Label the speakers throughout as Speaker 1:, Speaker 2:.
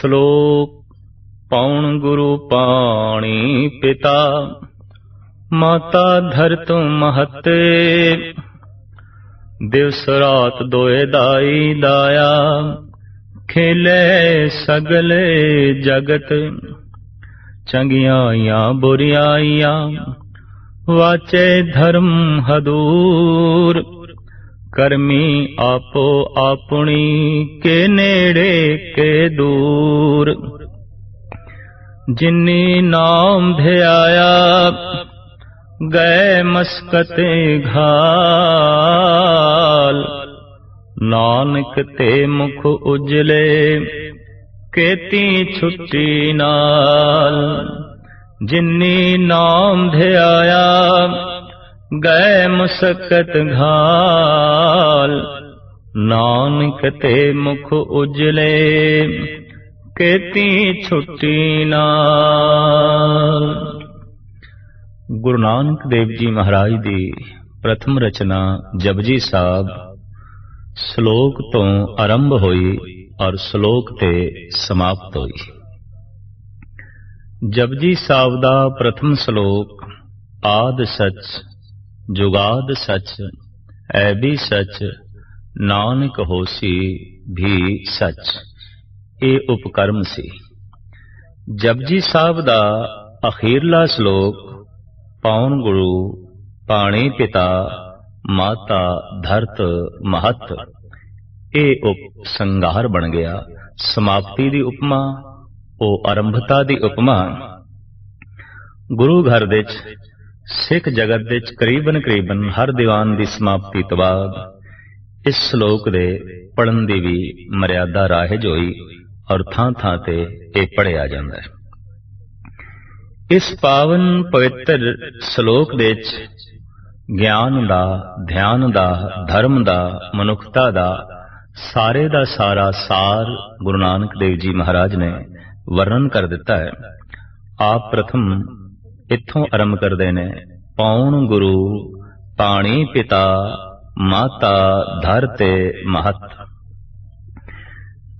Speaker 1: ਸ਼ਲੋਕ ਪਉਣ ਗੁਰੂ ਪਾਣੀ ਪਿਤਾ ਮਾਤਾ ਧਰਤੁ ਮਹਤੇ। ਦਿਵਸ ਰਾਤ ਦੋਏ ਦਾਈ ਦਾਇਆ ਖੇਲੇ ਸਗਲੇ ਜਗਤ। ਚੰਗਿਆਈਆਂ ਬੁਰਿਆਈਆਂ ਵਾਚੇ ਧਰਮ ਹਦੂਰ। ਕਰਮੀ ਆਪੋ ਆਪਣੀ ਕੇ ਨੇੜੇ ਕੇ ਦੂਰ। ਜਿਨੀ ਨਾਮ ਧਿਆਇਆ ਗਏ ਮਸਕਤ ਘਾਲ। ਨਾਨਕ ਤੇ ਮੁਖ ਉਜਲੇ ਕੀਤੀ ਛੁੱਟੀ ਨਾਲ। ਜਿਨੀ ਨਾਮ ਧਿਆਇਆ ਗਏ ਮੁਸਕਤ ਘਾਲ। ਨਾਨਕ ਤੇ ਮੁਖ ਉਜਲੇ ਕੀਤੀ ਛੁੱਟੀ ਨਾਲ। ਗੁਰੂ ਨਾਨਕ ਦੇਵ ਜੀ ਮਹਾਰਾਜ ਦੀ ਪ੍ਰਥਮ ਰਚਨਾ ਜਪਜੀ ਸਾਹਿਬ ਸ਼ਲੋਕ ਤੋਂ ਆਰੰਭ ਹੋਈ ਔਰ ਸ਼ਲੋਕ ਤੇ ਸਮਾਪਤ ਹੋਈ। ਜਪਜੀ ਸਾਹਿਬ ਦਾ ਪ੍ਰਥਮ ਸ਼ਲੋਕ ਆਦਿ ਸੱਚ ਜੁਗਾਦ ਸੱਚ ਐਬੀ ਸੱਚ ਨਾਨਕ ਹੋਸੀ ਵੀ ਸੱਚ, ਇਹ ਉਪਕਰਮ ਸੀ। ਜਪਜੀ ਸਾਹਿਬ ਦਾ ਅਖੀਰਲਾ ਸ਼ਲੋਕ ਪਉਣ ਗੁਰੂ ਪਾਣੀ ਪਿਤਾ ਮਾਤਾ ਧਰਤ ਮਹਤ, ਇਹ ਉਪ ਸੰਗਾਰ ਬਣ ਗਿਆ। ਸਮਾਪਤੀ ਦੀ ਉਪਮਾ ਉਹ ਆਰੰਭਤਾ ਦੀ ਉਪਮਾ। ਗੁਰੂ ਘਰ ਵਿੱਚ ਸਿੱਖ ਜਗਤ ਵਿੱਚ ਕਰੀਬਨ ਹਰ ਦੀਵਾਨ ਦੀ ਸਮਾਪਤੀ ਤੋਂ ਬਾਅਦ ਇਸ ਸ਼ਲੋਕ ਦੇ ਪੜਨ ਦੀ ਵੀ ਮਰਿਆਦਾ ਰਾਹਿਜ ਹੋਈ ਔਰ ਥਾਂ ਥਾਂ ਤੇ ਇਹ ਪੜਿਆ ਜਾਂਦਾ ਹੈ। ਇਸ ਪਾਵਨ ਪਵਿੱਤਰ ਸ਼ਲੋਕ ਦੇ ਵਿੱਚ ਗਿਆਨ ਦਾ, ਧਿਆਨ ਦਾ, ਧਰਮ ਦਾ, ਮਨੁੱਖਤਾ ਦਾ ਸਾਰੇ ਦਾ ਸਾਰਾ ਸਾਰ ਗੁਰੂ ਨਾਨਕ ਦੇਵ ਜੀ ਮਹਾਰਾਜ ਨੇ ਵਰਣਨ ਕਰ ਦਿੱਤਾ ਹੈ। ਆਪ ਪ੍ਰਥਮ ਇੱਥੋਂ ਆਰੰਭ ਕਰਦੇ ਨੇ, ਪਉਣ ਗੁਰੂ ਪਾਣੀ ਪਿਤਾ ਮਾਤਾ ਧਰਤੇ ਮਹਤ।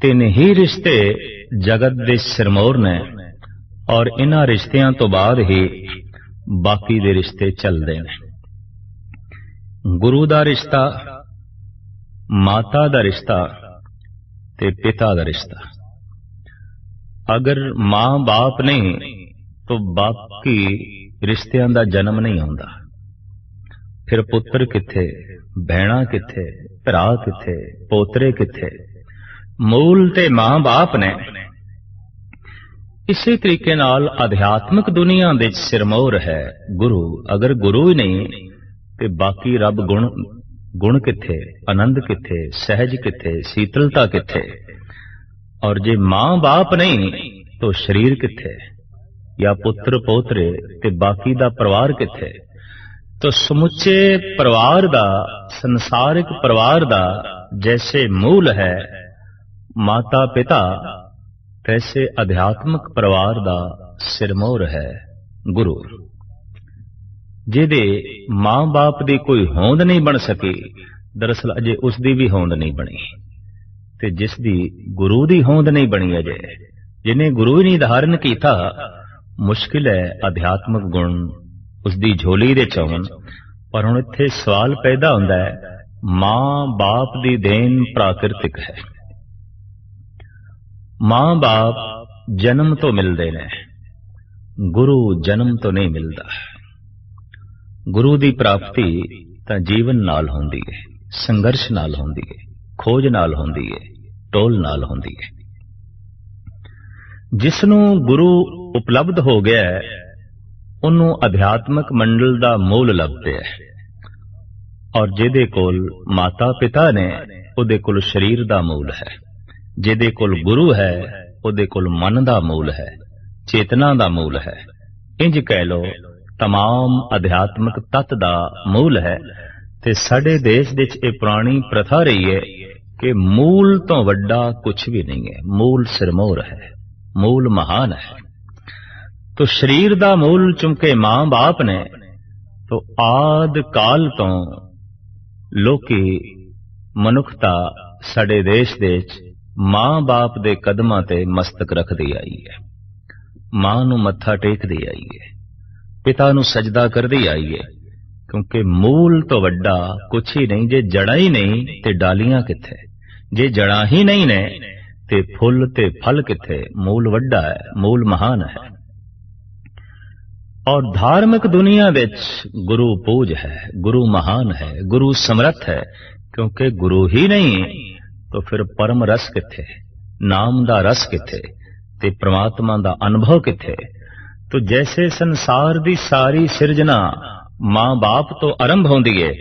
Speaker 1: ਤਿੰਨ ਹੀ ਰਿਸ਼ਤੇ ਜਗਤ ਦੇ ਸਿਰਮੌਰ ਨੇ ਔਰ ਇਹਨਾਂ ਰਿਸ਼ਤਿਆਂ ਤੋਂ ਬਾਅਦ ਹੀ ਬਾਕੀ ਦੇ ਰਿਸ਼ਤੇ ਚੱਲਦੇ ਨੇ। ਗੁਰੂ ਦਾ ਰਿਸ਼ਤਾ, ਮਾਤਾ ਦਾ ਰਿਸ਼ਤਾ ਤੇ ਪਿਤਾ ਦਾ ਰਿਸ਼ਤਾ। ਅਗਰ ਮਾਂ ਬਾਪ ਨਹੀਂ ਤਾਂ ਬਾਕੀ ਰਿਸ਼ਤਿਆਂ ਦਾ ਜਨਮ ਨਹੀਂ ਹੁੰਦਾ। ਫਿਰ ਪੁੱਤਰ ਕਿੱਥੇ, ਭੈਣਾਂ ਕਿੱਥੇ, ਭਰਾ ਕਿੱਥੇ, ਪੋਤਰੇ ਕਿੱਥੇ। ਮੂਲ ਤੇ ਮਾਂ ਬਾਪ ਨੇ। ਇਸੇ ਤਰੀਕੇ ਨਾਲ ਅਧਿਆਤਮਿਕ ਦੁਨੀਆ ਦੇ ਸਿਰਮੌਰ ਹੈ ਗੁਰੂ। ਅਗਰ ਗੁਰੂ ਹੀ ਨਹੀਂ ਤੇ ਬਾਕੀ ਰੱਬ ਗੁਣ ਕਿੱਥੇ, ਆਨੰਦ ਕਿੱਥੇ, ਸਹਿਜ ਕਿੱਥੇ, ਸੀਤਲਤਾ ਕਿੱਥੇ। ਔਰ ਜੇ ਮਾਂ ਬਾਪ ਨਹੀਂ ਤਾਂ ਸਰੀਰ ਕਿੱਥੇ, ਜਾਂ ਪੁੱਤਰ ਪੋਤਰੇ ਤੇ ਬਾਕੀ ਦਾ ਪਰਿਵਾਰ ਕਿੱਥੇ। ਤਾਂ ਸਮੁੱਚੇ ਪਰਿਵਾਰ ਦਾ, ਸੰਸਾਰਿਕ ਪਰਿਵਾਰ ਦਾ ਜੈਸੇ ਮੂਲ ਹੈ ਮਾਤਾ ਪਿਤਾ, ਤੈਸੇ ਅਧਿਆਤਮਿਕ ਪਰਿਵਾਰ ਦਾ ਸਿਰਮੌਰ ਹੈ ਗੁਰੂ। ਜਿਹਦੇ ਮਾਂ ਬਾਪ ਦੀ ਕੋਈ ਹੋਂਦ ਨਹੀਂ ਬਣ ਸਕੀ, ਦਰਅਸਲ ਅਜੇ ਉਸ ਦੀ ਵੀ ਹੋਂਦ ਨਹੀਂ ਬਣੀ। ਤੇ ਜਿਸ ਦੀ ਗੁਰੂ ਦੀ ਹੋਂਦ ਨਹੀਂ ਬਣੀ ਅਜੇ, ਜਿਹਨੇ ਗੁਰੂ ਹੀ ਨਹੀਂ ਧਾਰਨ ਕੀਤਾ, ਮੁਸ਼ਕਿਲ ਹੈ ਅਧਿਆਤਮਿਕ ਗੁਣ ਉਸ ਦੀ ਝੋਲੀ ਦੇ ਚਾਉਣ। ਪਰ ਹੁਣ ਇੱਥੇ ਸਵਾਲ ਪੈਦਾ ਹੁੰਦਾ ਹੈ, ਮਾਂ ਬਾਪ ਦੀ ਦੇਣ ਪ੍ਰਾਕਿਰਤਿਕ ਹੈ। ਮਾਂ ਬਾਪ ਜਨਮ ਤੋਂ ਮਿਲਦੇ ਨੇ, ਗੁਰੂ ਜਨਮ ਤੋਂ ਨਹੀਂ ਮਿਲਦਾ। ਗੁਰੂ ਦੀ ਪ੍ਰਾਪਤੀ ਤਾਂ ਜੀਵਨ ਨਾਲ ਹੁੰਦੀ ਹੈ, ਸੰਘਰਸ਼ ਨਾਲ ਹੁੰਦੀ ਹੈ, ਖੋਜ ਨਾਲ ਹੁੰਦੀ ਹੈ, ਟੋਲ ਨਾਲ ਹੁੰਦੀ ਹੈ। ਜਿਸ ਨੂੰ ਗੁਰੂ ਉਪਲਬਧ ਹੋ ਗਿਆ ਹੈ, ਉਹਨੂੰ ਅਧਿਆਤਮਿਕ ਮੰਡਲ ਦਾ ਮੂਲ ਲੱਭਦੇ ਹੈ। ਔਰ ਜਿਹਦੇ ਕੋਲ ਮਾਤਾ ਪਿਤਾ ਨੇ, ਉਹਦੇ ਕੋਲ ਸਰੀਰ ਦਾ ਮੂਲ ਹੈ। ਜਿਹਦੇ ਕੋਲ ਗੁਰੂ ਹੈ, ਉਹਦੇ ਕੋਲ ਮਨ ਦਾ ਮੂਲ ਹੈ, ਚੇਤਨਾ ਦਾ ਮੂਲ ਹੈ। ਇੰਜ ਕਹਿ ਲੋ तमाम अध्यात्मिक तत्त ਦਾ ਮੂਲ ਹੈ। ਤੇ ਸਾਡੇ ਦੇਸ਼ ਵਿੱਚ ਇਹ ਪੁਰਾਣੀ ਪ੍ਰਥਾ ਰਹੀ ਹੈ ਕਿ ਮੂਲ ਤੋਂ ਵੱਡਾ ਕੁਝ ਵੀ ਨਹੀਂ ਹੈ। ਮੂਲ ਸਿਰਮੌਰ ਹੈ, ਮੂਲ ਮਹਾਨ ਹੈ। तो शरीर ਦਾ ਮੂਲ ਚੁੰਕੇ ਮਾਂ ਬਾਪ ਨੇ, तो ਆਦ ਕਾਲ ਤੋਂ ਲੋਕੀ ਮਨੁੱਖਤਾ ਸਾਡੇ ਦੇਸ਼ ਦੇ ਵਿੱਚ ਮਾਂ ਬਾਪ ਦੇ ਕਦਮਾਂ ਤੇ ਮਸਤਕ ਰੱਖਦੀ ਆਈ ਹੈ, ਮਾਂ ਨੂੰ ਮੱਥਾ ਟੇਕਦੀ ਆਈ ਹੈ, ਪਿਤਾ ਨੂੰ ਸਜਦਾ ਕਰਦੀ ਆਈ ਹੈ, ਕਿਉਂਕਿ ਮੂਲ ਤੋਂ ਵੱਡਾ ਕੁਛ ਹੀ ਨਹੀਂ। ਜੇ ਜੜਾਂ ਹੀ ਨਹੀਂ ਤੇ ਡਾਲੀਆਂ ਕਿੱਥੇ, ਜੇ ਜੜਾਂ ਹੀ ਨਹੀਂ ਨੇ ਤੇ ਫੁੱਲ ਤੇ ਫਲ ਕਿੱਥੇ। ਮੂਲ ਵੱਡਾ ਹੈ, ਮੂਲ ਮਹਾਨ ਹੈ। ਔਰ ਧਾਰਮਿਕ ਦੁਨੀਆ ਵਿੱਚ ਗੁਰੂ ਪੂਜ ਹੈ, ਗੁਰੂ ਮਹਾਨ ਹੈ, ਗੁਰੂ ਸਮਰੱਥ ਹੈ, ਕਿਉਂਕਿ ਗੁਰੂ ਹੀ ਨਹੀਂ तो फिर परम रस किथे, नाम दा रस किथे ते परमात्मा दा अनुभव किथे। तो जैसे संसार दी सारी सिरजना मां बाप तो आरंभ होंदी है,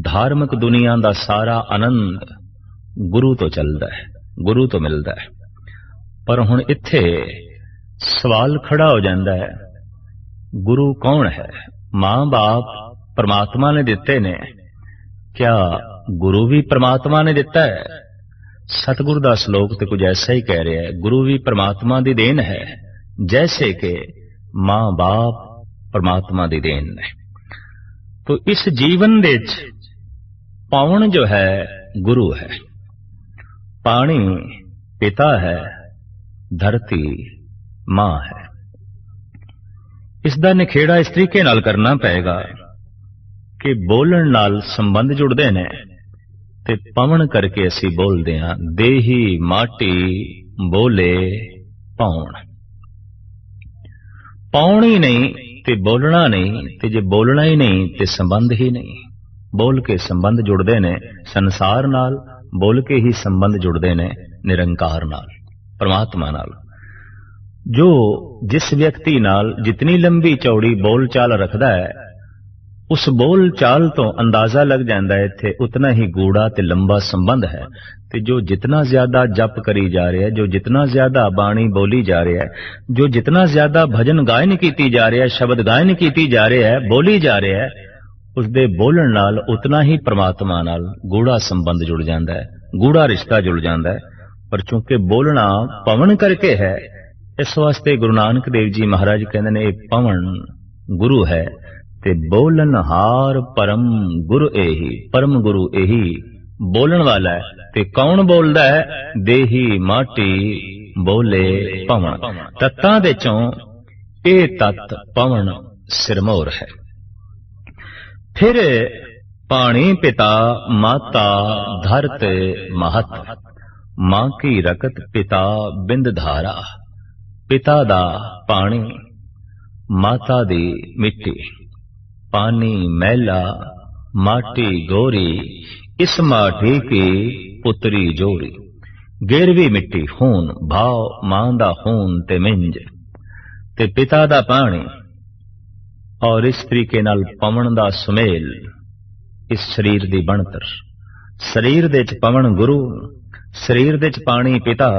Speaker 1: धार्मिक दुनिया दा सारा आनंद गुरु तो चलदा है, गुरु तो मिलदा है। पर हुण इत्थे सवाल खड़ा हो जांदा है, गुरु कौन है? मां बाप परमात्मा ने दिते ने, क्या गुरु भी परमात्मा ने दिता है? सतगुरु का श्लोक तो कुछ ऐसा ही कह रहा है, गुरु भी परमात्मा की देन है, जैसे कि मां बाप परमात्मा की देन है। तो इस जीवन विच पावन जो है गुरु है, पानी पिता है, धरती मां है। इसका निखेड़ा इस तरीके नाल करना पेगा कि बोलण नाल संबंध जुड़ते हैं ते पवन करके असी बोलते हैं, देही माटी बोले पौन। पौन ही नहीं ते बोलना नहीं, ते जे बोलना ही नहीं ते संबंध ही नहीं। बोल के संबंध जुड़ते ने संसार नाल, बोल के ही संबंध जुड़ते ने निरंकार नाल, परमात्मा नाल। जो जिस व्यक्ति नाल जितनी लंबी चौड़ी बोल चाल रखता है, उस बोल चाल तो अंदाजा लग जाता है इत्थे उतना ही गूढ़ा ते लंबा संबंध है। ते जो जितना ज्यादा जप करी जा रहा है, जो जितना ज्यादा बाणी बोली जा रहा है, जो जितना ज्यादा भजन गायन कीती जा रहा है, शब्द गायन कीती जा रहा है, बोली जा रहा है, उसदे बोलण नाल उतना ही परमात्मा नाल गूढ़ा संबंध जुड़ जाता है, गूढ़ा रिश्ता जुड़ जाता है। पर चूंकि बोलना पवन करके है, इस वास्ते गुरु नानक देव जी महाराज कहते ने पवन गुरु है ते बोलन हार परम गुरु एही। परम गुरु एही बोलन वाला है। ते कौन बोलदा है? देही माटी बोले पवन। तत्तां दे चों ए तत्त पवन सिरमौर है। फिर पानी पिता माता धरत महत, मां की रकत पिता बिंद धारा। पिता दा पानी, माता दी मिट्टी। पानी मैला माटी गोरी, इस माटी की पुत्री जोरी। गिरवी मिट्टी खून, भाव मां दा खून ते मिंज ते पिता दा पानी। और इस तरीके नाल पवन दा सुमेल इस शरीर दी बनतर। शरीर दे च पवन गुरु, शरीर दे च पानी पिता,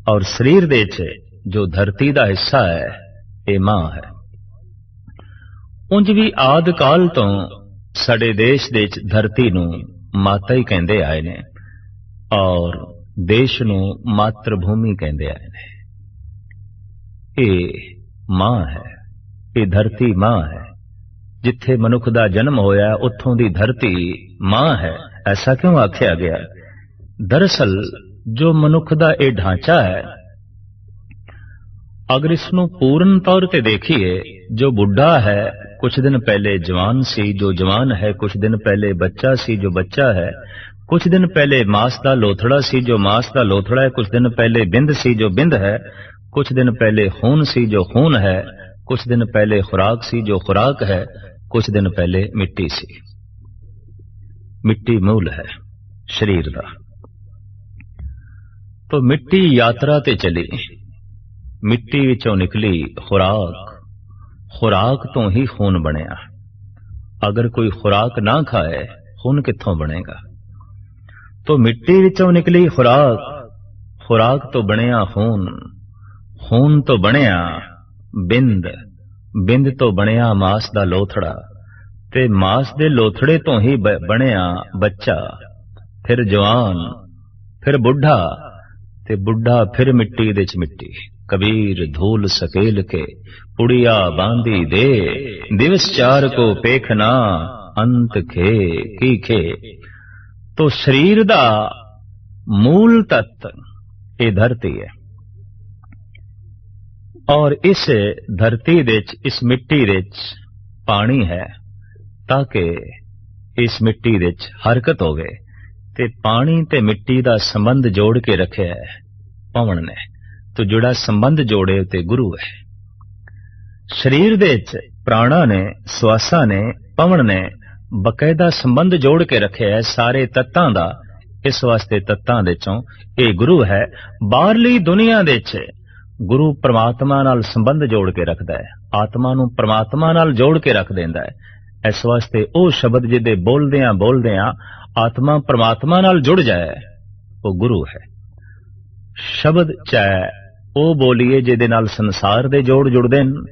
Speaker 1: और शरीर दे च जो धरती दा हिस्सा है ये मां है। उंज भी आदि काल तो साडे देश दे च धरती नू माता ही कहंदे आए ने, और देश नू मातृभूमि कहंदे आए ने। ये मां है, ये धरती मां है। जिथे मनुख दा जन्म होया उत्थों दी धरती मां है। ऐसा क्यों आख्या गया? दरअसल जो मनुख दा ये ढांचा है, अगर इसनू पूर्ण तौर ते देखिए, जो बुढ़ा है कुछ दिन पहले जवान सी, जो जवान है कुछ दिन पहले बच्चा सी, जो बच्चा है कुछ दिन पहले मांस दा लोथड़ा सी, जो मांस दा लोथड़ा है कुछ दिन पहले बिंद सी, जो बिंद है कुछ दिन पहले खून सी, जो खून है कुछ दिन पहले खुराक सी, जो खुराक है कुछ दिन पहले मिट्टी सी। मिट्टी मूल है शरीर दा। तो मिट्टी यात्रा ते चली, मिट्टी विचों निकली खुराक, खुराक तो ही खून बनया। अगर कोई खुराक ना खाए खून कित्थों बनेगा? तो मिट्टी विचों निकली खुराक, खुराक तो बनया खून, खून तो बनया बिंद, बिंद तो बनया मांस दा लोथड़ा, ते मांस दे लोथड़े तो ही बनया बच्चा, फिर जवान, फिर बुढ़ा, ते बुढ़ा फिर मिट्टी दे च मिट्टी। कबीर धूल सकेल के पुड़िया बांधी दे, दिवस चार को पेखना अंत खे की खे। तो शरीर दा मूल तत्व ये धरती है और इस धरती दे च, इस मिट्टी दे च पानी है ताकि इस मिट्टी दे च हरकत होवे ते पानी ते मिट्टी दा संबंध जोड़ के रखे है पवन ने। तो जोड़ा संबंध जोड़े ते गुरु है। शरीर दे च प्राणा ने, श्वासा ने, पवन ने बकायदा संबंध जोड़ के रखे है सारे तत्तां दा। इस वास्ते तत्तां दे चों ये गुरु है। बाहरली दुनिया दे च गुरु परमात्मा नाल संबंध जोड़ के रखदा है, आत्मा नूं परमात्मा नाल जोड़ के रख देंदा है। इस वास्ते ओ शब्द जिहदे बोलदियां आत्मा परमात्मा नाल जुड़ जाए वो गुरु है। शब्द चाहे ओ बोलीए जिहदे नाल संसार दे जोड़ जुड़दे न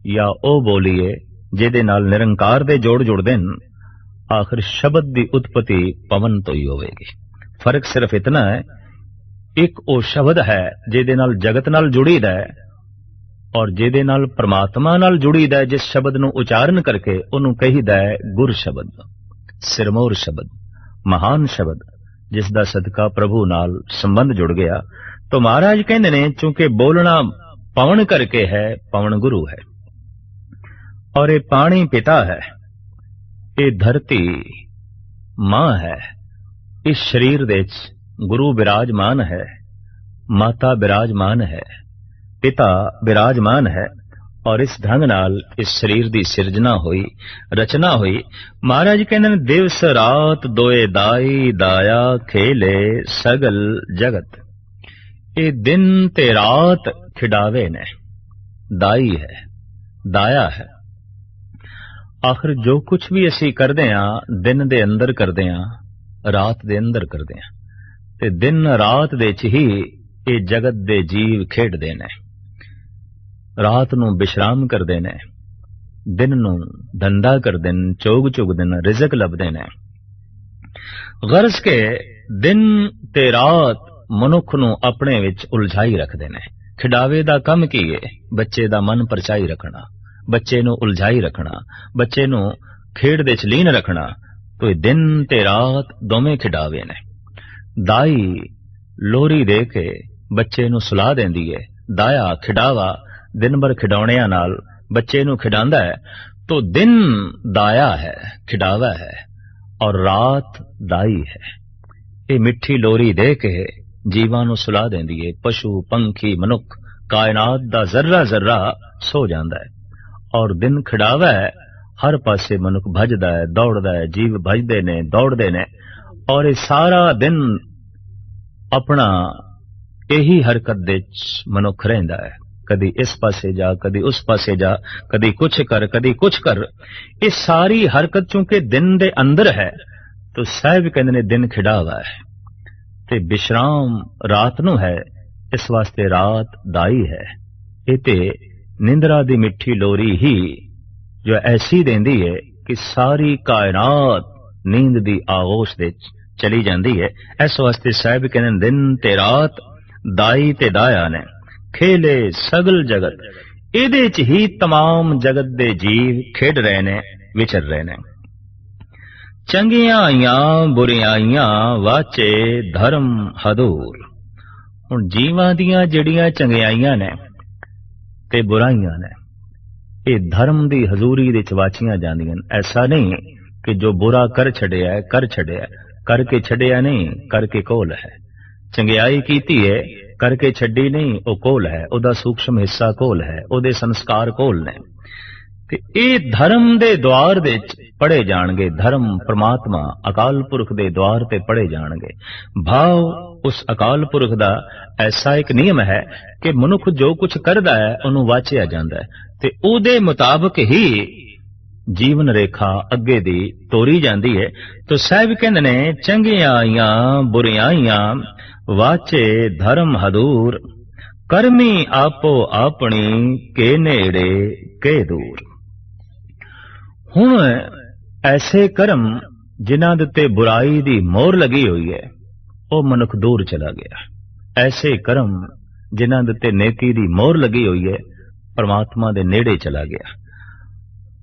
Speaker 1: या ओ बोलीए जिहदे नाल निरंकार दे जोड़ जुड़दे न, आखिर शब्द दी उत्पत्ति पवन तो ही होवेगी। फर्क सिर्फ इतना है, एक ओ शब्द है जिहदे नाल जगत नाल जुड़ीदा है और जिहदे नाल परमात्मा नाल जुड़ीदा है। जिस शब्द नूं उचारण करके उहनूं कहीदा है गुर शब्द, सिरमौर शब्द, महान शब्द, जिसदा सदका प्रभु नाल संबंध जुड़ गया। तो महाराज कहंदे ने चूंकि बोलना पवन करके है, पवन गुरु है और ये पानी पिता है, ये धरती मां है, इस शरीर दे गुरु विराजमान है, माता विराजमान है, पिता विराजमान है और इस ढंग नाल इस शरीर दी सिरजना हुई, रचना हुई। महाराज कहंदे ने दिवस रात दोए दाई दाया खेले सगल जगत। ये दिन ते रात खिडावे ने, दाई है, दाया है। आखिर जो कुछ भी असी करदे हां दिन दे अंदर करदे हां, रात दे अंदर करदे हां ते दिन रात दे च ही ये जगत दे जीव खेडदे ने। रात नूं विश्राम करदे ने, दिन नूं धंधा करदे ने, चोग चुगदे ने, रिजक लभदे ने। गरज के दिन ते रात मनुख नूं अपने विच उलझाई रखदे ने। खिडावे दा कम की है? बच्चे दा मन परचाई रखना, बच्चे नूं उलझाई रखना, बच्चे नूं खेड दे च लीन रखना। तो ये दिन ते रात दोवें खिडावे ने। दाई लोरी दे के बच्चे नूं सुला देंदी है, दाया खिडावा दिन भर खिडौणियां नाल बच्चे नूं खिडांदा है। तो दिन दाया है, खिडावा है और रात दाई है। ये मिठी लोरी दे के जीवां नूं सुला देंदी है। पशु पंखी मनुख कायनात दा जर्रा जर्रा सो जांदा है और दिन खिडावा है। हर पासे मनुख भजदा है, दौड़दा है, जीव भजदे ने, दौड़दे ने और ये सारा दिन अपना यही हरकत दे मनुख रहिंदा है। कदी इस पासे जा, कदी उस पासे जा, कदी कुछ कर, कदी कुछ कर। ये सारी हरकत चूंकि दिन दे अंदर है तो साहिब कहंदे ने दिन खिडावा है ते विश्राम रात नूं है। इस वास्ते रात दाई है। ये ते निंद्रा दी मिठी लोरी ही जो ऐसी देंदी है कि सारी कायनात नींद दी आगोश दे चली जाती है। इस वास्ते साहिब कहने दिन ते रात दाई ते दाया ने खेले सगल जगत। इहदे च ही तमाम जगत दे जीव खेड रहे ने, विचर रहे ने। चंगियां आईयां बुरियां आईयां वाचे धर्म हदूर। हुण जीवां दियां जिहड़ियां चंगियाईयां ने ते बुराइयां ने, ये धर्म दी हजूरी दे च वाचियां जांदियां। ऐसा नहीं कि जो बुरा कर छड़िया है कर छड़िया है, करके छड़िया नहीं, करके कोल है। चंगियाई कीती है करके छड्डी नहीं, ओ कोल है, ओदा सूक्ष्म हिस्सा कोल है, ओदे संस्कार कोल ने। ते ये धर्म दे द्वार दे पढ़े जाणगे। धर्म परमात्मा अकाल पुरख दे द्वार ते पढ़े जाणगे। भाव उस अकाल पुरख दा ऐसा एक नियम है कि मनुख जो कुछ करदा है उन्होंने वाचिया जांदा है ते उहदे मुताबिक ही जीवन रेखा अगे दी तोरी जांदी है। तो साहिब कहंदे ने चंगियां आईयां बुरियां आईयां वाचे धर्म हदूर। करमी आपो अपनी के नेड़े के दूर। हुण ऐसे कर्म जिन्हां दे ते बुराई दी मोहर लगी हुई है वो मनुख दूर चला गया। ऐसे कर्म जिन्हां दे ते नेकी दी मोहर लगी हुई है परमात्मा दे नेड़े चला गया।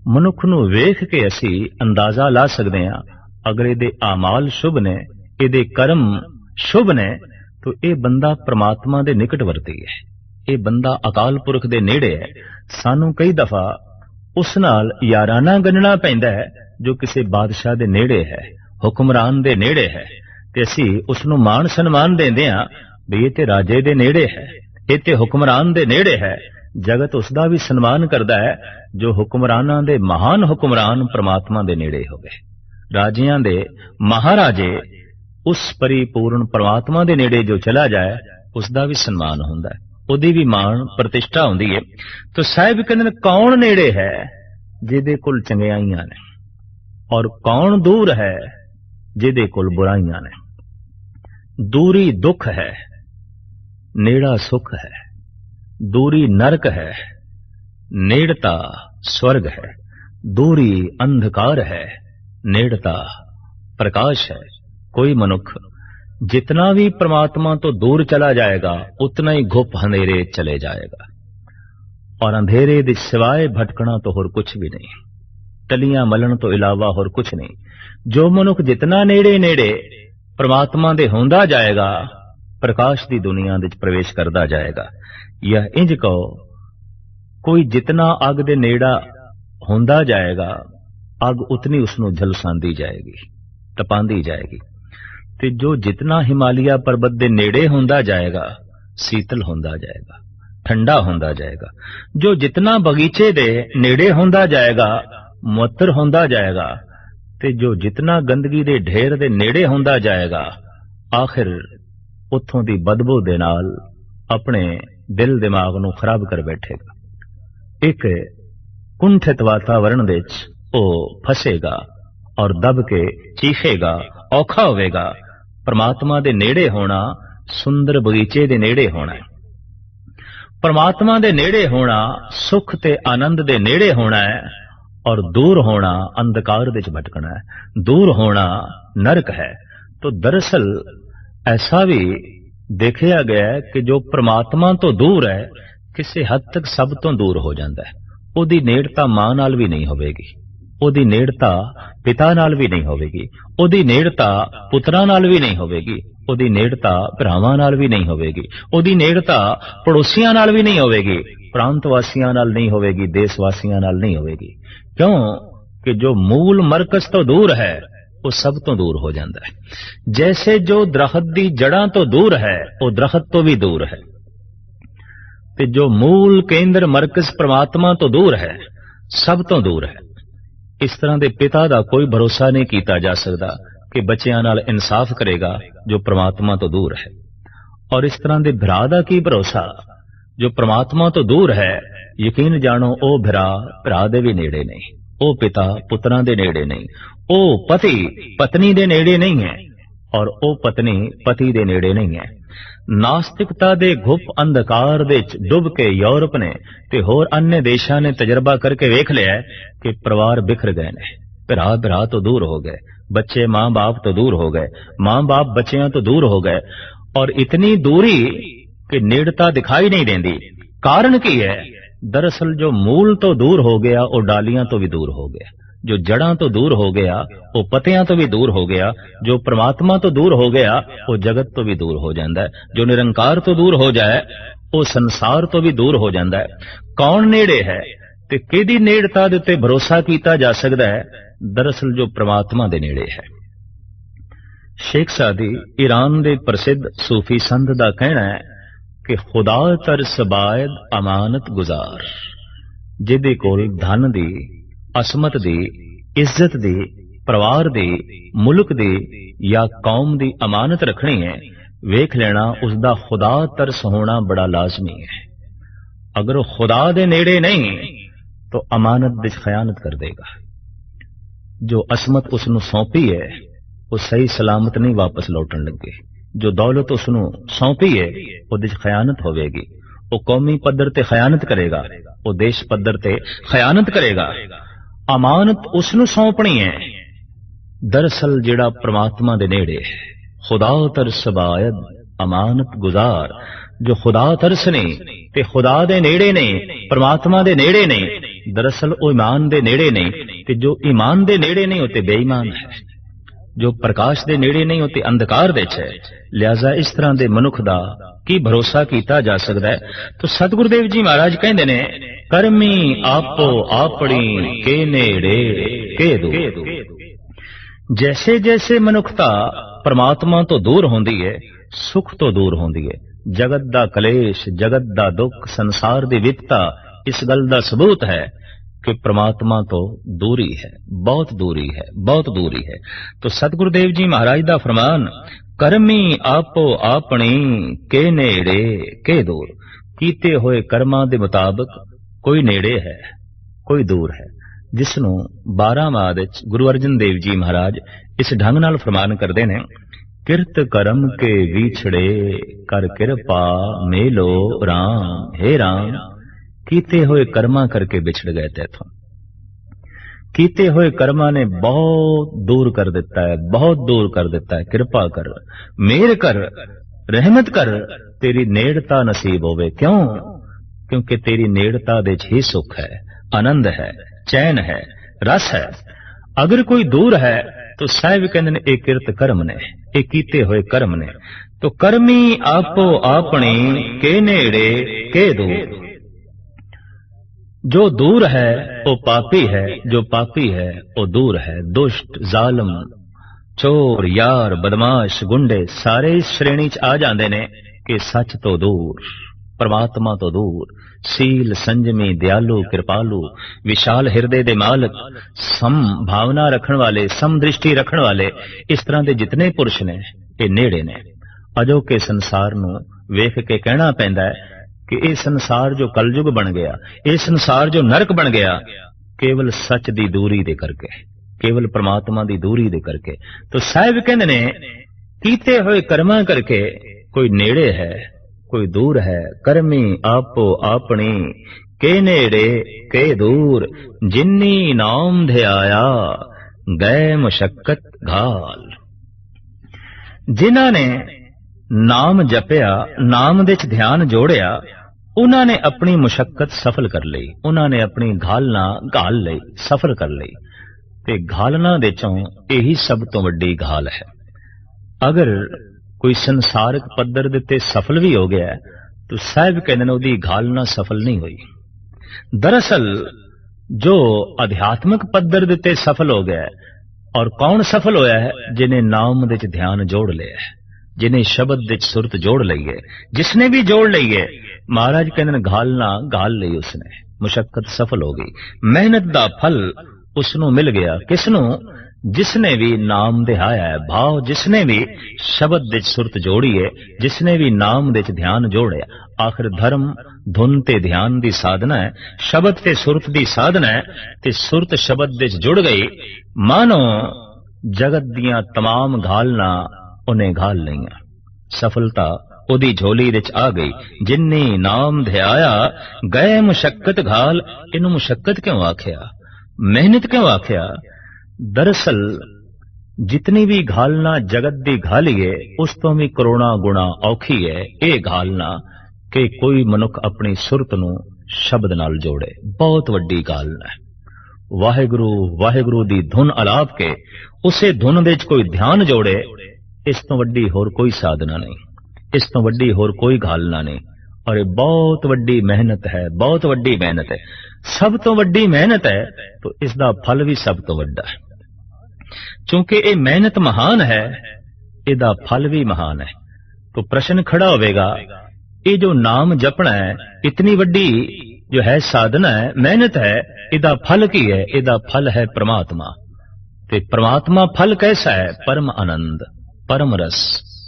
Speaker 1: मनुख नूं वेख के असी अंदाजा ला सकते हैं अगर इहदे आमाल शुभ ने, इहदे कर्म शुभ ने तो ये बंदा परमात्मा दे निकटवर्ती है, ये बंदा अकाल पुरख दे नेड़े है। सानू कई दफा उस नाल याराना गणना पैंदा है जो किसी बादशाह दे नेड़े है, हुक्मरान दे नेड़े है, ते असी उसनू मान सन्मान देंदे हां भी ये ते राजे दे नेड़े है, ये ते हुक्मरान दे नेड़े है। जगत उसका भी सन्मान करता है जो हुक्मराना दे महान हुक्मरान परमात्मा दे नेड़े होवे। राजियां दे महाराजे उस परिपूर्ण परमात्मा दे नेड़े जो चला जाए उसका भी सन्मान हुंदा है, उहदी भी मान प्रतिष्ठा हुंदी है। तो साहिब कहंदे कौन नेड़े है जिहदे कोल चंगियाइयां ने, और कौन दूर है जिहदे कोल बुराइयां ने। दूरी दुख है, नेड़ा सुख है, दूरी नरक है, नेड़ता स्वर्ग है, दूरी अंधकार है, नेड़ता प्रकाश है। कोई मनुख जितना भी परमात्मा तो दूर चला जाएगा उतना ही घुप अंधेरे चले जाएगा, और अंधेरे दे सिवाय भटकना तो होर कुछ भी नहीं, टलियां मलन तो इलावा होर कुछ नहीं। जो मनुख जितना नेड़े नेड़े परमात्मा दे होंदा जाएगा प्रकाश दी दुनिया दे प्रवेश करता जाएगा। यह इंज कहो कोई जितना अग दे नेड़ा होंदा जाएगा अग उतनी उसनू झलसांदी जाएगी, तपांदी जाएगी। ते जो जितना हिमालय पर्वत दे नेड़े होंदा जाएगा शीतल होंदा जाएगा, ठंडा होंदा जाएगा। जो जितना बगीचे दे नेड़े होंदा जाएगा मुअत्तर होंदा जाएगा, ते जो जितना गंदगी दे ढेर दे नेड़े होंदा जाएगा आखिर उत्थों दी बदबू दे नाल अपने दिल दिमाग नू खराब कर बैठेगा। एक कुंठित वातावरण विच ओ फसेगा और दब के चीखेगा, औखा होवेगा। परमात्मा दे नेड़े होना सुंदर बगीचे दे नेड़े होना है, परमात्मा दे नेड़े होना सुख ते आनंद दे नेड़े होना है, और दूर होना अंधकार विच भटकना है, दूर होना नरक है। तो दरअसल ऐसा भी देखा गया है कि जो परमात्मा तो दूर है किसी हद तक सब तो दूर हो जाता है। ओदी नेड़ता मां नाल भी नहीं होवेगी, ओदी नेड़ता पिता नाल भी नहीं होवेगी, ओदी नेड़ता पुत्रा नाल भी नहीं होवेगी, ओदी नेड़ता भरावां नाल भी नहीं होवेगी, ओदी नेड़ता पड़ोसियां नाल भी नहीं होवेगी, प्रांत वासियां नाल नहीं होवेगी, देश वासियां नाल नहीं होवेगी। क्यों कि जो मूल मरकज तो दूर है वो सब तो दूर हो जाता है। जैसे जो दरखत दी जड़ां तो दूर है वो दरखत तो भी दूर है, ते जो मूल केंद्र मरकज परमात्मा तो दूर है सब तो दूर है। इस तरह दे पिता दा कोई भरोसा नहीं कीता जा सकता कि बच्चियां नाल इंसाफ करेगा जो परमात्मा तो दूर है, और इस तरह दे भरा दा की भरोसा जो परमात्मा तो दूर है। यकीन जानो ओ भरा दे भी नेड़े नहीं, ओ पिता पुत्रां दे नेड़े नहीं, ओ पति पत्नी दे नेड़े नहीं है, और ओ पत्नी पति दे नेड़े नहीं है। नास्तिकता दे घुप अंधकार दे डुब के यूरोप ने ते होर अन्य देशां ने तजर्बा करके वेख लिया है कि परिवार बिखर गए ने, भरा तो दूर हो गए, बच्चे मां बाप तो दूर हो गए, मां बाप बच्चियां तो दूर हो गए, और इतनी दूरी कि नेड़ता दिखाई नहीं देंदी। कारण की है? दरअसल जो मूल तो दूर हो गया वो डालियां तो भी दूर हो गया, जो जड़ां तो दूर हो गया वो पत्तियां तो भी दूर हो गया, जो परमात्मा तो दूर हो गया वो जगत तो भी दूर हो जाता है, जो निरंकार तो दूर हो जाए वो संसार तो भी दूर हो जाता है। कौन नेड़े है ते किहदी नेड़ता दे उत्ते भरोसा कीता जा सकता है? दरअसल जो परमात्मा दे नेड़े है। शेख सादी ईरान दे प्रसिद्ध सूफी संत दा कहना है कि खुदा तरस बायद अमानत गुजार, जिहदे कोल धन दी असमत दी इज्जत दी परिवार दी मुल्क दी या कौम दी अमानत रखनी है, वेख लेना उसका खुदा तरस होना बड़ा लाजमी है। अगर वो खुदा दे नेड़े नहीं तो अमानत विच खयानत कर देगा। जो असमत उसनू सौंपी है वो सही सलामत नहीं वापस लौटन लगे, जो दौलत उसनू सौंपी है वो खयानत होवेगी। वो कौमी पद्धर ते खयानत करेगा, वो देश पद्धर ते खयानत करेगा। अमानत उसनू सौंपनी है दरअसल जिहड़ा परमात्मा दे नेड़े है। खुदा तरस बायद अमानत गुजार, जो खुदा तरस नहीं ते खुदा दे नेड़े नहीं, परमात्मा दे नेड़े नहीं, दरअसल वो ईमान दे नेड़े नहीं, ते जो ईमान दे नेड़े नहीं होते बेईमान है। जो प्रकाश दे नेड़े नहीं होते अंधकार दे है। लिहाजा इस तरह दे मनुख दा की भरोसा किया जा सकता है। तो सतगुरुदेव जी महाराज कहते ने करमी आपो आपनी के नेड़े के दूर। जैसे जैसे मनुखता परमात्मा तो दूर होंदी है, सुख तो दूर होंदी है। जगत दा कलेश, जगत दा दुख, संसार दी विपता इस गल दा सबूत है कि परमात्मा तो दूरी है, बहुत दूरी है, बहुत दूरी है। तो सतगुरुदेव जी महाराज दा फरमान करमी आपो आपनी के नेड़े के दूर। कीते होए कर्मां दे मुताबिक कोई नेड़े है, कोई दूर है। जिसनों 12 माद गुरु अर्जन देव जी महाराज इस ढंग नाल फरमान करते ने किरत करम के विछड़े कर किरपा मेलो राम। हे राम, कीते होए कर्मा करके बिछड़ गए तैथों। कीते होए कर्मा ने बहुत दूर कर देता है, बहुत दूर कर देता है। कृपा कर, मेर कर, रहमत कर, तेरी नेड़ता नसीब होवे। क्यों? क्योंकि तेरी नेड़ता दे ही सुख है, आनंद है, चैन है, रस है। अगर कोई दूर है तो साहिब कहते ने एक किरत कर्म ने, एक कीते हुए कर्म ने। तो कर्मी आपो आपनी के नेड़े के दूर। जो दूर है वो पापी है, जो पापी है वो दूर है। दुष्ट, जालम, चोर, यार, बदमाश, गुंडे सारे इस श्रेणी च आ जाते ने कि सच तो दूर, परमात्मा तो दूर। सील, संजमी, दयालु, कृपालु, विशाल हृदय दे मालक, सम भावना रखण वाले, सम दृष्टि रखण वाले, इस तरह के जितने पुरुष ने ये नेड़े ने। अजो के संसार नूं वेख के कहना पैंदा है कि यह संसार जो कलयुग बन गया, यह संसार जो नरक बन गया, केवल सच दी दूरी दे करके, केवल परमात्मा दी दूरी दे करके। तो साहिब कहंदे ने कीते होए कर्मा करके कोई नेड़े है, कोई दूर है। कर्मी आपो आपनी के नेड़े के दूर। जिन्नी नाम ध्याया गए मुशक्कत घाल। जिन्हां ने नाम जपिया, नाम दे च ध्यान जोड़िया, उन्हां ने अपनी मुशक्कत सफल कर ली, उन्हां ने अपनी घालना घाल ली, सफल कर ली। ते घालना दे चों यही सब तो वड्डी घाल है। अगर कोई संसारिक पद्धर देते सफल भी हो गया तो साहिब कहते हैं उसकी घालना सफल नहीं हुई। दरअसल जो आध्यात्मिक पद्धर देते सफल हो गया, और कौन सफल होया है? जिन्हें नाम दे च ध्यान जोड़ लिया है, जिन्हें शब्द दे च सुरत जोड़ ली है। जिसने भी जोड़ ली है, महाराज कहते हैं घालना घाल ली, उसने मुशक्कत सफल हो गई। मेहनत दा फल उसनों मिल गया। किसनों? जिसने भी नाम दिहाया है भाव, जिसने भी शब्द दे सुरत जोड़ी है, जिसने भी नाम दे ध्यान जोड़े। आखिर धर्म धुन ते ध्यान दी साधना है, शब्द ते सुरत दी साधना है। ते सुरत शब्द दे जुड़ गई, मानो जगत दियां तमाम घालना उन्हें घाल लईयां। सफलता ओदी झोली दे आ गई। जिन्नी नाम ध्याया गए मुशक्कत घाल। इनू मुशक्कत क्यों आख्या, मेहनत क्यों आख्या? दरअसल जितनी भी घालना जगत दी घाली है, उस तो भी करोड़ा गुणा औखी है ये घालना कि कोई मनुख अपनी सुरत नूं शब्द नाल जोड़े। बहुत वड्डी घालना है। वाहिगुरु वाहिगुरु दी धुन अलाप के उसे धुन दे कोई ध्यान जोड़े, इस तो वड्डी होर कोई साधना नहीं, इस तो वड्डी होर कोई घालना नहीं। और ये बहुत वड्डी मेहनत है, बहुत वड्डी मेहनत है। सब तो वड्डी मेहनत है तो इसका फल भी सब तो वड्डा है। चूंकि ये मेहनत महान है, इसका फल भी महान है। तो प्रश्न खड़ा होगा, ये जो नाम जपना है, इतनी वड्डी जो है साधना है, मेहनत है, इसका फल की है? इसका फल है परमात्मा। ते परमात्मा फल कैसा है? परम आनंद, परम रस,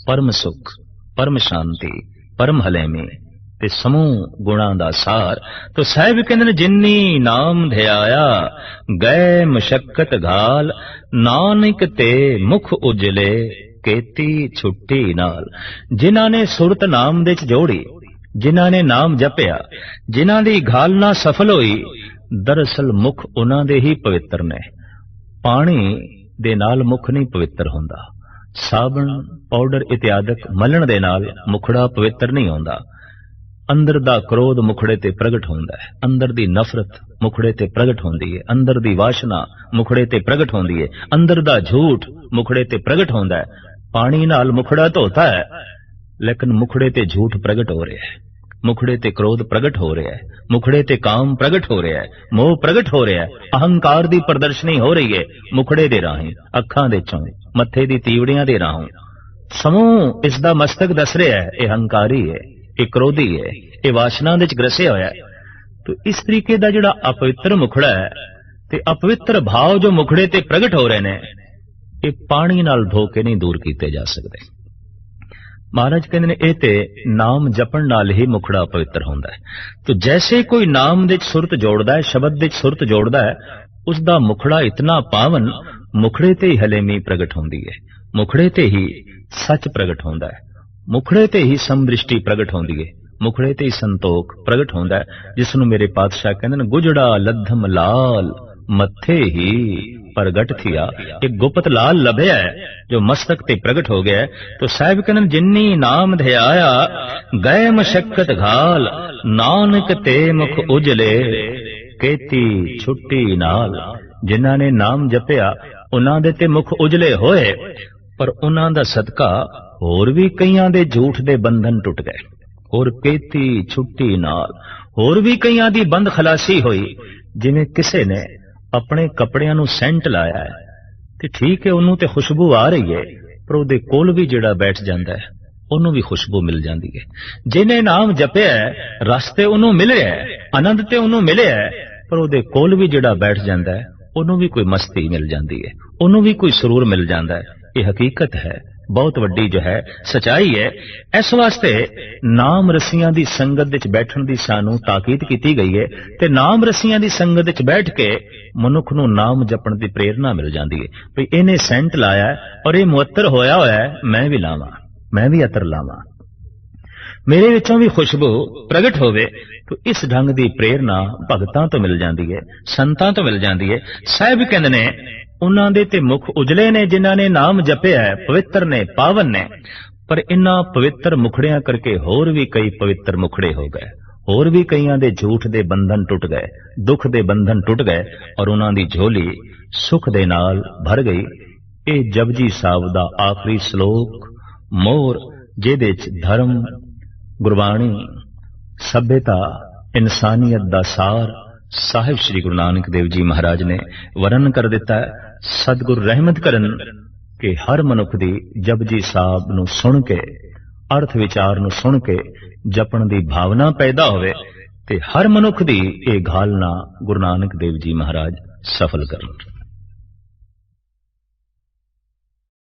Speaker 1: परम सुख, परम शांति, परम हलेमी ते समूह गुणा दा सार। तो साहिब कहंदे ने जिन्नी नाम ध्याया गए मुशक्कत घाल। नानक ते मुख उजले केती छुट्टी नाल। जिन्हां ने सुरत नाम दे च जोड़ी, जिन्हां ने नाम जपिया, जिन्हां दी घालना सफल होई, दरअसल मुख उन्हां दे ही पवित्र ने। पानी दे नाल मुख नहीं पवित्र हुंदा, साबण पाउडर इत्यादि मलण दे नाल मुखड़ा पवित्र नहीं होंदा। अंदर दा क्रोध मुखड़े ते प्रगट होंदा है, अंदर दी नफरत मुखड़े ते प्रगट होंदी है, अंदर दी वासना मुखड़े ते प्रगट होंदी है, अंदर दा झूठ मुखड़े ते प्रगट होंदा है। पानी नाल मुखड़ा धोता है लेकिन मुखड़े ते झूठ प्रगट हो रहा है, मुखड़े ते क्रोध प्रगट हो रहा है, मुखड़े ते काम प्रगट हो रहा है, मोह प्रगट हो रहा है, अहंकार दी प्रदर्शनी हो रही है मुखड़े दे राहीं, अखां दे चों, मत्थे दी तीवड़ियां दे राहों। समूह इसदा मस्तक दस रहा है, यह हंकारी है, यह क्रोधी है, यह वासना दे च ग्रसिया होया है। तो इस तरीके दा जिहड़ा अपवित्र मुखड़ा है ते अपवित्र भाव जो मुखड़े ते प्रगट हो रहे ने, ये पानी नाल धो के नहीं दूर कीते जा सकते। महाराज कहते ने ये ते नाम जपण नाल ही मुखड़ा पवित्र होंदा है। तो जैसे कोई नाम दे सुरत जोड़दा है, शब्द दे सुरत जोड़दा है, उसदा मुखड़ा इतना पावन, मुखड़े ते ही हलेमी प्रगट होंदी है, मुखड़े ते ही सच प्रगट होंदा है, मुखड़े ते ही समदृष्टि प्रगट होंदी है, मुखड़े ते ही संतोख प्रगट होंदा है, जिसनों मेरे पातशाह कहंदे ने गुजड़ा लद्धम लाल मत्थे ही प्रगट थिया। एक गुप्त लाल लभया है जो मस्तक ते प्रगट हो गया है। तो साहिब कहंदे जिन्नी नाम ध्याया गए मशक्कत घाल, नानक ते मुख उजले केती छुट्टी नाल। जिन्हां ने नाम जपिया उन्हां दे ते मुख उजले होए, पर उन्हां दा सदका होर भी कईयां दे झूठ दे बंधन टुट गए, होर केती छुट्टी नाल होर भी कईयां दी बंद खलासी हुई। जिवें किसे ने अपने कपड़ियां नूं सेंट लाया है ते ठीक है, उन्होंने ते खुशबू आ रही है, पर उहदे कोल भी जिहड़ा बैठ जांदा है उन्होंने भी खुशबू मिल जाती है। जिन्हें नाम जपिया है रस ते उन्होंने मिल रहा है, आनंद ते उन्होंने मिले है, पर उहदे कोल भी जिहड़ा बैठ जांदा है उन्होंने भी कोई मस्ती मिल जाती है, उन्होंने भी कोई सुरूर मिल जाता है। ये हकीकत है, बहुत वड्डी जो है सच्चाई है। इस वास्ते नाम रसियां दी संगत विच बैठण दी सानू ताकीद की गई है, ते नाम रसियां दी संगत विच बैठ के मनुख नूं नाम जपण दी प्रेरणा मिल जाती है। भी इन्हें सेंट लाया और ये मुअत्तर होया होया है, मैं भी लावां, मैं भी अतर लावां, मेरे विचों भी खुशबू प्रगट होवे। तो इस ढंग दी प्रेरणा भगतां तो मिल जाती है, संतां तो मिल जाती है। साहिब कहंदे ने उन्हां दे ते मुख उजले ने जिन्हां ने नाम जपिया है, पवित्र ने, पावन ने, पर इन्हां पवित्र मुखड़ियां करके होर भी कई पवित्र मुखड़े हो गए, होर भी कईयां दे झूठ दे बंधन टुट गए, दुख दे बंधन टुट गए, और उन्हां दी झोली सुख दे नाल भर गई। ये जपजी साहिब दा आखिरी श्लोक मोर, जिहदे च धर्म, गुरबाणी, सभ्यता, इंसानियत दा सार साहिब श्री गुरु नानक देव जी महाराज ने वर्णन कर दिता है। सतगुरु रहमत करन कि हर मनुख दी जपजी साहिब नूं सुन के, अर्थ विचार नूं सुन के जपण दी भावना पैदा होवे, ते हर मनुख दी ये घालना गुरु नानक देव जी महाराज सफल करन।